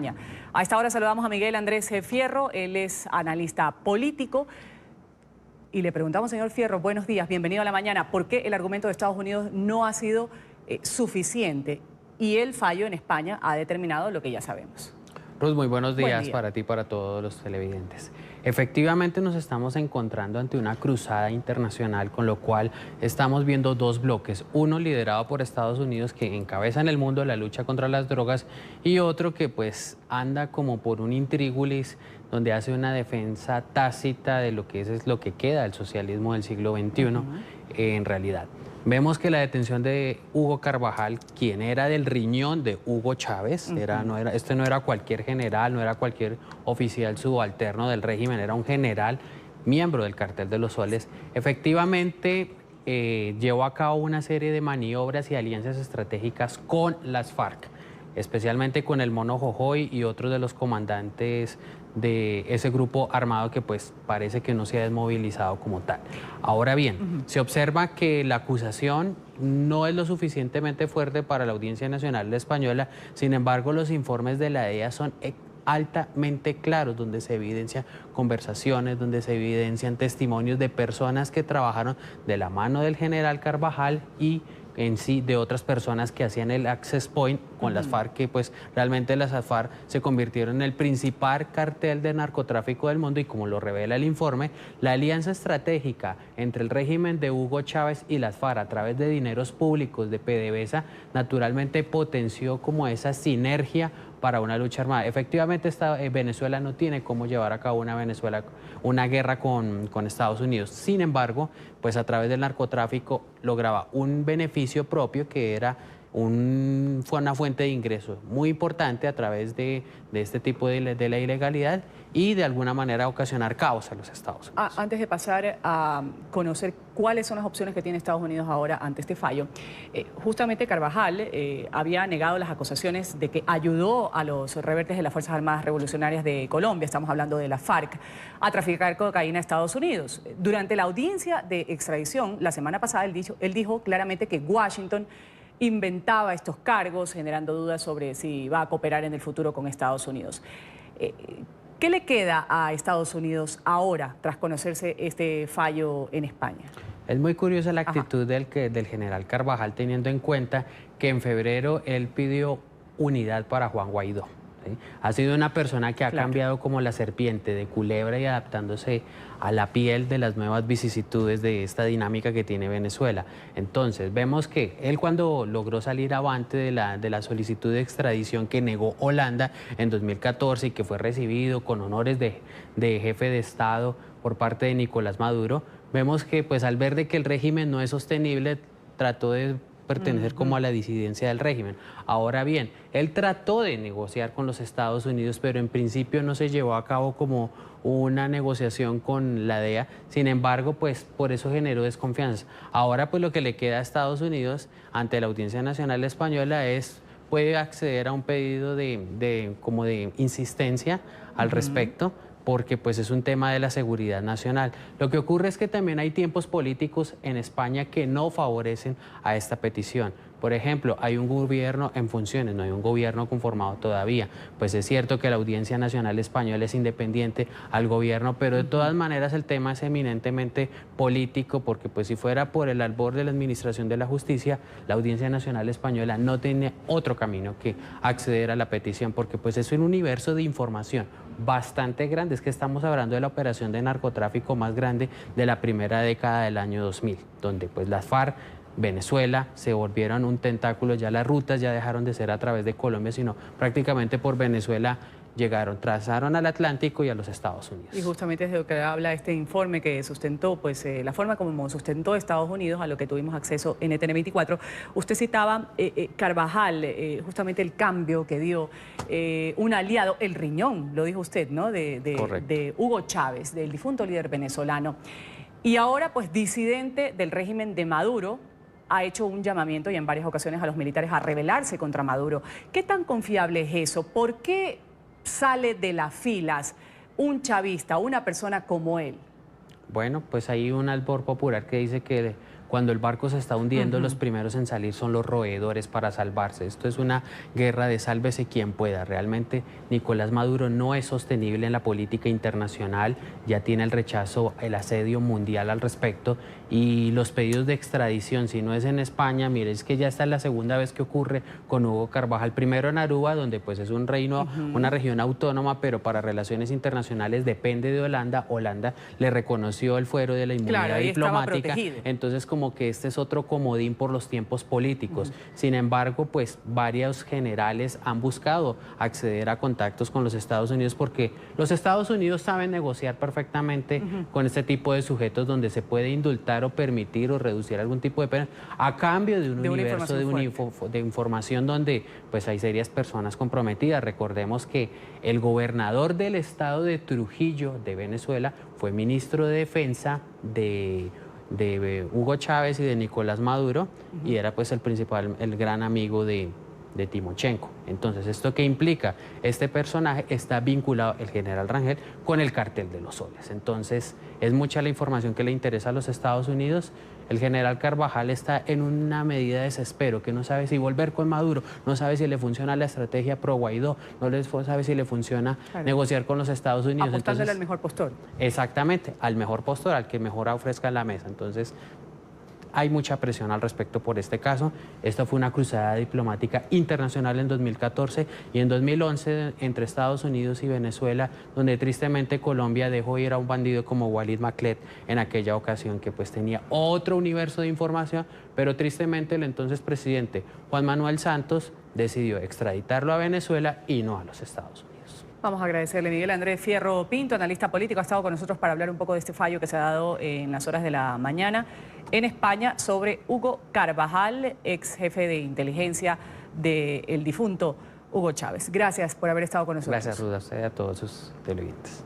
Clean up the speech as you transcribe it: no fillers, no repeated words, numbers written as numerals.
España. A esta hora saludamos a Miguel Andrés Fierro, él es analista político. Y le preguntamos, señor Fierro, buenos días, bienvenido a La Mañana, ¿por qué el argumento de Estados Unidos no ha sido suficiente? Y el fallo en España ha determinado lo que ya sabemos. Ruth, muy buenos días para ti y para todos los televidentes. Efectivamente nos estamos encontrando ante una cruzada internacional, con lo cual estamos viendo dos bloques. Uno liderado por Estados Unidos, que encabeza en el mundo la lucha contra las drogas, y otro que pues anda como por un intríngulis, donde hace una defensa tácita de lo que es lo que queda del socialismo del siglo XXI en realidad. Vemos que la detención de Hugo Carvajal, quien era del riñón de Hugo Chávez, este no era cualquier general, no era cualquier oficial subalterno del régimen, era un general miembro del Cartel de los Soles, efectivamente llevó a cabo una serie de maniobras y alianzas estratégicas con las FARC, especialmente con el Mono Jojoy y otros de los comandantes de ese grupo armado que pues parece que no se ha desmovilizado como tal. Ahora bien, se observa que la acusación no es lo suficientemente fuerte para la Audiencia Nacional Española, sin embargo los informes de la DEA son altamente claros, donde se evidencian conversaciones, donde se evidencian testimonios de personas que trabajaron de la mano del general Carvajal y en sí de otras personas que hacían el access point con las FARC, que pues realmente las FARC se convirtieron en el principal cartel de narcotráfico del mundo, y como lo revela el informe, la alianza estratégica entre el régimen de Hugo Chávez y las FARC a través de dineros públicos de PDVSA naturalmente potenció como esa sinergia para una lucha armada. Efectivamente, Venezuela no tiene cómo llevar a cabo una guerra con Estados Unidos. Sin embargo, pues a través del narcotráfico lograba un beneficio propio que era fue una fuente de ingresos muy importante a través de este tipo de la ilegalidad y de alguna manera ocasionar caos a los Estados Unidos. Antes de pasar a conocer cuáles son las opciones que tiene Estados Unidos ahora ante este fallo, justamente Carvajal había negado las acusaciones de que ayudó a los rebeldes de las Fuerzas Armadas Revolucionarias de Colombia, estamos hablando de la FARC, a traficar cocaína a Estados Unidos. Durante la audiencia de extradición, la semana pasada, él dijo claramente que Washington inventaba estos cargos, generando dudas sobre si va a cooperar en el futuro con Estados Unidos. ¿Qué le queda a Estados Unidos ahora, tras conocerse este fallo en España? Es muy curiosa la actitud del general Carvajal, teniendo en cuenta que en febrero él pidió unidad para Juan Guaidó. ¿Sí? Ha sido una persona que ha cambiado como la serpiente de culebra y adaptándose a la piel de las nuevas vicisitudes de esta dinámica que tiene Venezuela. Entonces, vemos que él, cuando logró salir avante de la solicitud de extradición que negó Holanda en 2014 y que fue recibido con honores de jefe de Estado por parte de Nicolás Maduro, vemos que pues al ver de que el régimen no es sostenible, trató de pertenecer como a la disidencia del régimen. Ahora bien, él trató de negociar con los Estados Unidos, pero en principio no se llevó a cabo como una negociación con la DEA. Sin embargo, pues por eso generó desconfianza. Ahora pues lo que le queda a Estados Unidos ante la Audiencia Nacional Española puede acceder a un pedido de insistencia al respecto, porque pues es un tema de la seguridad nacional. Lo que ocurre es que también hay tiempos políticos en España que no favorecen a esta petición. Por ejemplo, hay un gobierno en funciones, no hay un gobierno conformado todavía. Pues es cierto que la Audiencia Nacional Española es independiente al gobierno, pero de todas maneras el tema es eminentemente político, porque pues si fuera por el albor de la administración de la justicia, la Audiencia Nacional Española no tiene otro camino que acceder a la petición, porque pues es un universo de información bastante grande. Es que estamos hablando de la operación de narcotráfico más grande de la primera década del año 2000, donde pues las FARC, Venezuela, se volvieron un tentáculo, ya las rutas ya dejaron de ser a través de Colombia, sino prácticamente por Venezuela trazaron al Atlántico y a los Estados Unidos. Y justamente es de lo que habla este informe que sustentó, pues la forma como sustentó Estados Unidos, a lo que tuvimos acceso en NTN 24. Usted citaba Carvajal, justamente el cambio que dio un aliado, el riñón, lo dijo usted, ¿no? De Hugo Chávez, del difunto líder venezolano. Y ahora, pues disidente del régimen de Maduro, ha hecho un llamamiento y en varias ocasiones a los militares a rebelarse contra Maduro. ¿Qué tan confiable es eso? ¿Por qué sale de las filas un chavista, una persona como él? Bueno, pues hay un albor popular que dice que Cuando el barco se está hundiendo, los primeros en salir son los roedores para salvarse. Esto es una guerra de sálvese quien pueda. Realmente Nicolás Maduro no es sostenible en la política internacional, ya tiene el rechazo, el asedio mundial al respecto, y los pedidos de extradición, si no es en España, mire, es que ya está la segunda vez que ocurre con Hugo Carvajal, primero en Aruba, donde pues es un reino, una región autónoma, pero para relaciones internacionales depende de Holanda. Holanda le reconoció el fuero de la inmunidad diplomática, entonces como que este es otro comodín por los tiempos políticos. Sin embargo, pues varios generales han buscado acceder a contactos con los Estados Unidos porque los Estados Unidos saben negociar perfectamente con este tipo de sujetos donde se puede indultar o permitir o reducir algún tipo de pena a cambio de un universo de información donde pues hay serias personas comprometidas. Recordemos que el gobernador del estado de Trujillo de Venezuela fue ministro de Defensa de Hugo Chávez y de Nicolás Maduro y era pues el gran amigo de Timochenko. Entonces, ¿esto qué implica? Este personaje está vinculado, el general Rangel, con el cartel de los soles. Entonces, es mucha la información que le interesa a los Estados Unidos. El general Carvajal está en una medida de desespero, que no sabe si volver con Maduro, no sabe si le funciona la estrategia pro Guaidó, no sabe si le funciona negociar con los Estados Unidos. Apostándole al mejor postor. Exactamente, al mejor postor, al que mejor ofrezca la mesa. Entonces, hay mucha presión al respecto por este caso. Esta fue una cruzada diplomática internacional en 2014 y en 2011 entre Estados Unidos y Venezuela, donde tristemente Colombia dejó ir a un bandido como Walid Maclet en aquella ocasión, que pues tenía otro universo de información, pero tristemente el entonces presidente Juan Manuel Santos decidió extraditarlo a Venezuela y no a los Estados Unidos. Vamos a agradecerle a Miguel Andrés Fierro Pinto, analista político, ha estado con nosotros para hablar un poco de este fallo que se ha dado en las horas de la mañana en España sobre Hugo Carvajal, ex jefe de inteligencia del difunto Hugo Chávez. Gracias por haber estado con nosotros. Gracias, Ruda, a usted y a todos sus televidentes.